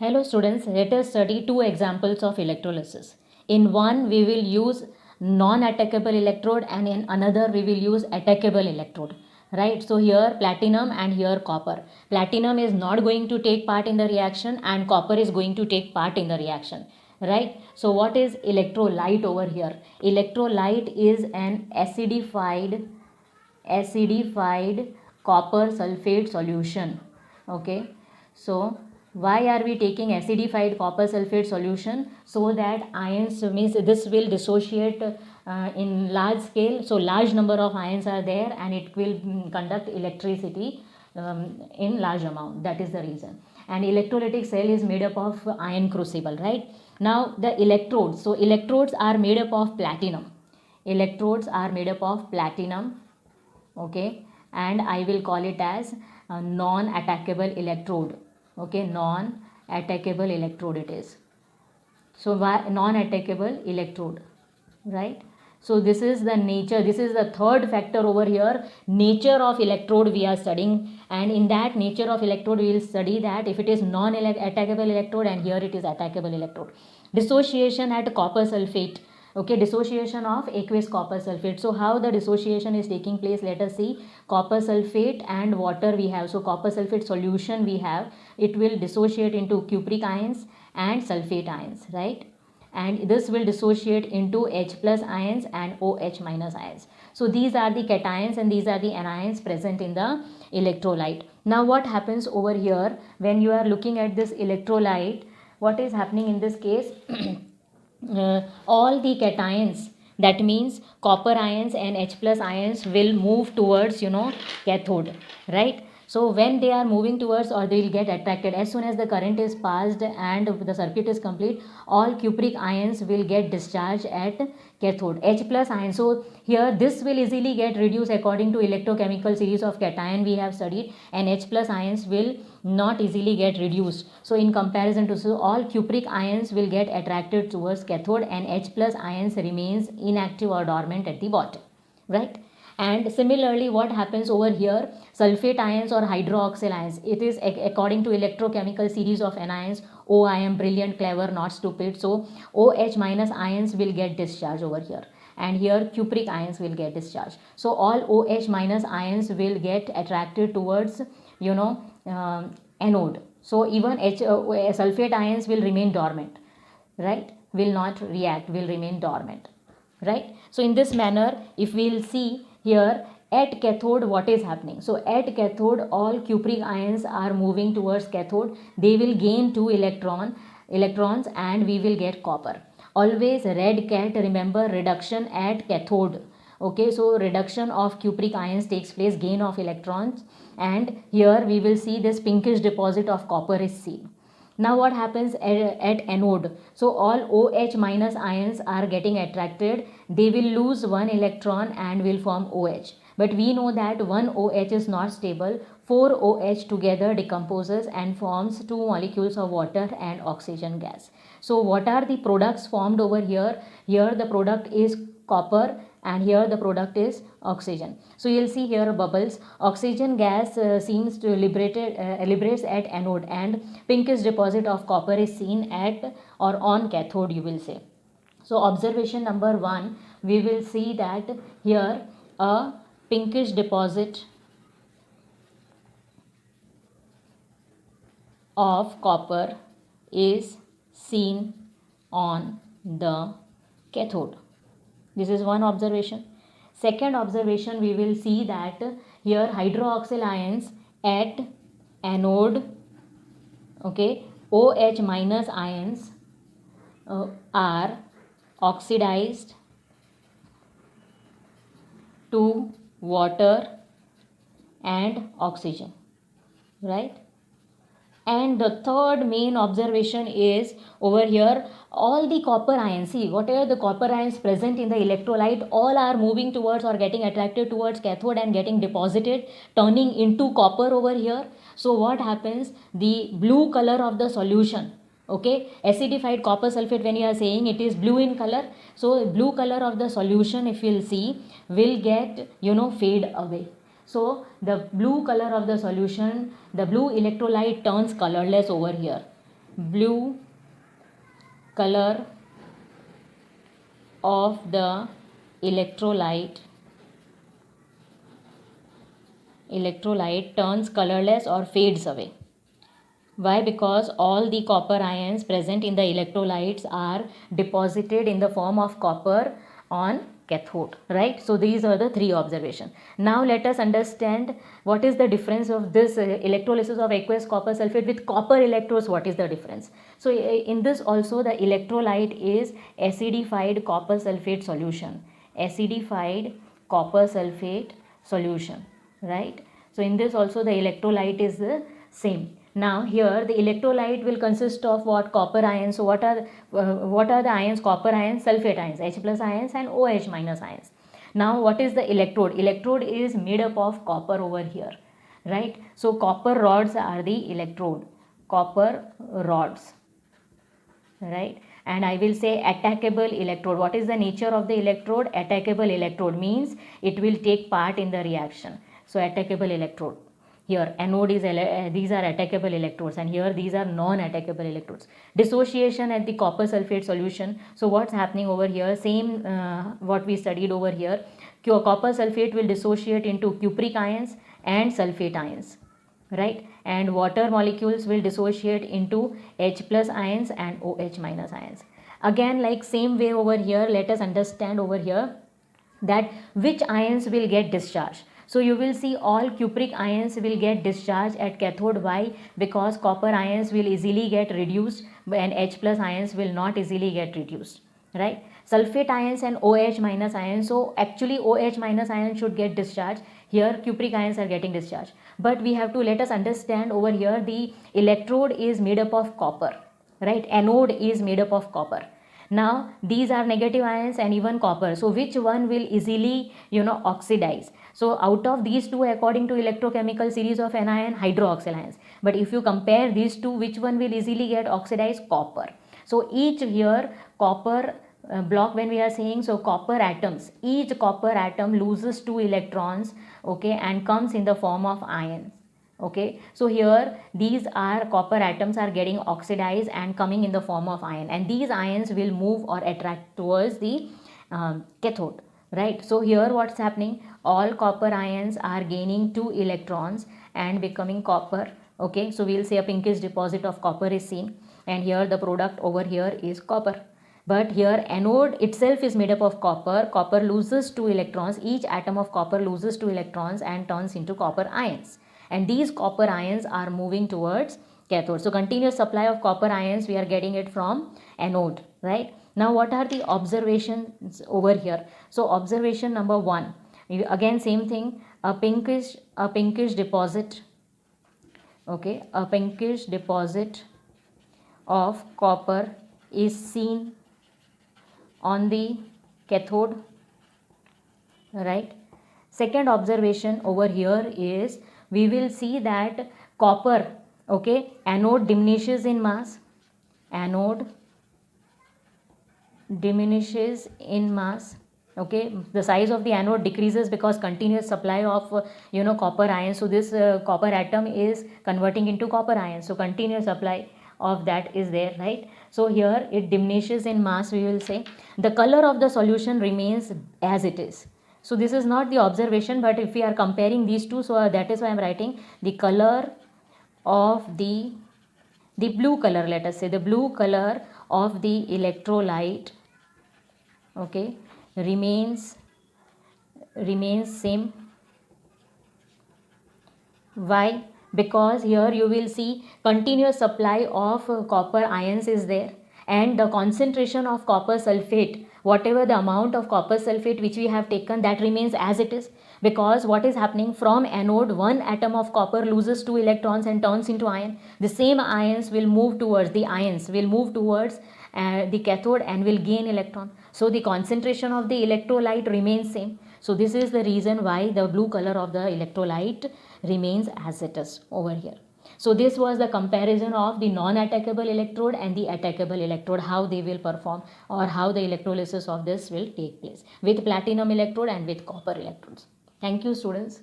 Hello students, let us study two examples of electrolysis. In one we will use non-attackable electrode and in another we will use attackable electrode. Right, so here platinum and here copper. Platinum is not going to take part in the reaction and copper is going to take part in the reaction. Right, so what is electrolyte over here? Electrolyte is an acidified copper sulfate solution. Okay, so why are we taking acidified copper sulfate solution? So that ions, means this will dissociate in large scale, so large number of ions are there and it will conduct electricity in large amount. That is the reason. And electrolytic cell is made up of ion crucible. Right, now the electrodes, so electrodes are made up of platinum. Electrodes are made up of platinum. Okay, and I will call it as a non-attackable electrode. Okay, non-attackable electrode it is. So why non-attackable electrode? Right, so this is the nature, this is the third factor over here, nature of electrode we are studying. And in that nature of electrode we will study that if it is non-attackable electrode and here it is attackable electrode. Dissociation at copper sulfate. Okay, dissociation of aqueous copper sulfate. So how the dissociation is taking place, let us see. Copper sulfate and water we have, so copper sulfate solution we have, it will dissociate into cupric ions and sulfate ions. Right, and this will dissociate into H plus ions and OH minus ions. So these are the cations and these are the anions present in the electrolyte. Now what happens over here when you are looking at this electrolyte, what is happening in this case? All the cations, that means copper ions and H plus ions, will move towards cathode. Right, so when they are moving towards, or they will get attracted as soon as the current is passed and the circuit is complete, all cupric ions will get discharged at cathode. H plus ion, so here this will easily get reduced according to electrochemical series of cation we have studied, and H plus ions will not easily get reduced. So in comparison to, so all cupric ions will get attracted towards cathode and H plus ions remains inactive or dormant at the bottom. Right, and similarly what happens over here, sulfate ions or hydroxyl ions, it is according to electrochemical series of anions. Oh, I am brilliant, clever, not stupid. So OH minus ions will get discharged over here and here cupric ions will get discharged. So all OH minus ions will get attracted towards anode. So even sulfate ions will remain dormant. Right, will not react, will remain dormant. Right, so in this manner if we'll see here at cathode what is happening, so at cathode all cupric ions are moving towards cathode, they will gain two electrons and we will get copper. Always red cat, remember, reduction at cathode. Okay, so reduction of cupric ions takes place, gain of electrons, and here we will see this pinkish deposit of copper is seen. Now what happens at anode? So all OH minus ions are getting attracted, they will lose one electron and will form OH. But we know that one OH is not stable, 4 OH together decomposes and forms two molecules of water and oxygen gas. So what are the products formed over here? Here the product is copper and here the product is oxygen. So you'll see here bubbles, oxygen gas seems to liberates at anode and pinkish deposit of copper is seen at or on cathode, you will say. So observation number 1, we will see that here a pinkish deposit of copper is seen on the cathode. This is one observation. Second observation, we will see that here hydroxyl ions at anode, okay, OH minus ions are oxidized to water and oxygen. Right, and the third main observation is over here, all the copper ions, see whatever the copper ions present in the electrolyte, all are moving towards or getting attracted towards cathode and getting deposited, turning into copper over here. So what happens, the blue color of the solution, okay, acidified copper sulfate, when you are saying it is blue in color, so blue color of the solution if you'll see will get fade away. So the blue color of the solution, the blue electrolyte turns colorless over here. blue color of the electrolyte turns colorless or fades away. Why? Because all the copper ions present in the electrolytes are deposited in the form of copper on cathode, right? So these are the three observations. Now let us understand what is the difference of this electrolysis of aqueous copper sulfate with copper electrodes. What is the difference? So in this also the electrolyte is acidified copper sulfate solution. Acidified copper sulfate solution, right? So in this also the electrolyte is the same. Now here the electrolyte will consist of what? Copper ions. So what are the ions? Copper ions, sulfate ions, H plus ions and OH minus ions. Now what is the electrode? Electrode is made up of copper over here, right? So copper rods are the electrode. Copper rods, right? And I will say attackable electrode. What is the nature of the electrode? Attackable electrode means it will take part in the reaction. So attackable electrode. Here anode is these are attackable electrodes, and here these are non-attackable electrodes. Dissociation at the copper sulfate solution. So what's happening over here? Same what we studied over here. Copper sulfate will dissociate into cupric ions and sulfate ions, right? And water molecules will dissociate into H plus ions and OH minus ions. Again, like same way over here, let us understand over here that which ions will get discharged. So you will see all cupric ions will get discharged at cathode. Why? Because copper ions will easily get reduced and H plus ions will not easily get reduced, right? Sulfate ions and OH minus ions. So actually OH minus ions should get discharged. Here cupric ions are getting discharged. But we have to let us understand over here the electrode is made up of copper, right? Anode is made up of copper. Now these are negative ions and even copper. So which one will easily oxidize? So out of these two, according to electrochemical series of anion, hydroxyl ions. But if you compare these two, which one will easily get oxidized? Copper. So each here copper block when we are saying, so copper atoms, each copper atom loses 2 electrons, okay, and comes in the form of ions. Okay, so here these are copper atoms are getting oxidized and coming in the form of ion, and these ions will move or attract towards the cathode, right? So here what's happening? All copper ions are gaining 2 electrons and becoming copper. Okay, so we'll say a pinkish deposit of copper is seen, and here the product over here is copper. But here anode itself is made up of copper. Copper loses 2 electrons. Each atom of copper loses 2 electrons and turns into copper ions. And these copper ions are moving towards cathode. So continuous supply of copper ions, we are getting it from anode, right? Now what are the observations over here? So observation number 1, again same thing, a pinkish deposit, okay, a pinkish deposit of copper is seen on the cathode, right? Second observation over here is we will see that copper, okay, anode diminishes in mass, anode diminishes in mass, okay, the size of the anode decreases because continuous supply of copper ions. So this copper atom is converting into copper ions, so continuous supply of that is there, right? So here it diminishes in mass, we will say. The color of the solution remains as it is. So this is not the observation, but if we are comparing these two, so that is why I am writing the color of the blue color, let us say the blue color of the electrolyte, okay, remains same. Why? Because here you will see continuous supply of copper ions is there, and the concentration of copper sulfate, whatever the amount of copper sulfate which we have taken, that remains as it is. Because what is happening, from anode 1 atom of copper loses 2 electrons and turns into ion. The same ions will move towards the cathode and will gain electron. So the concentration of the electrolyte remains same. So this is the reason why the blue color of the electrolyte remains as it is over here. So this was the comparison of the non-attackable electrode and the attackable electrode, how they will perform or how the electrolysis of this will take place with platinum electrode and with copper electrodes. Thank you, students.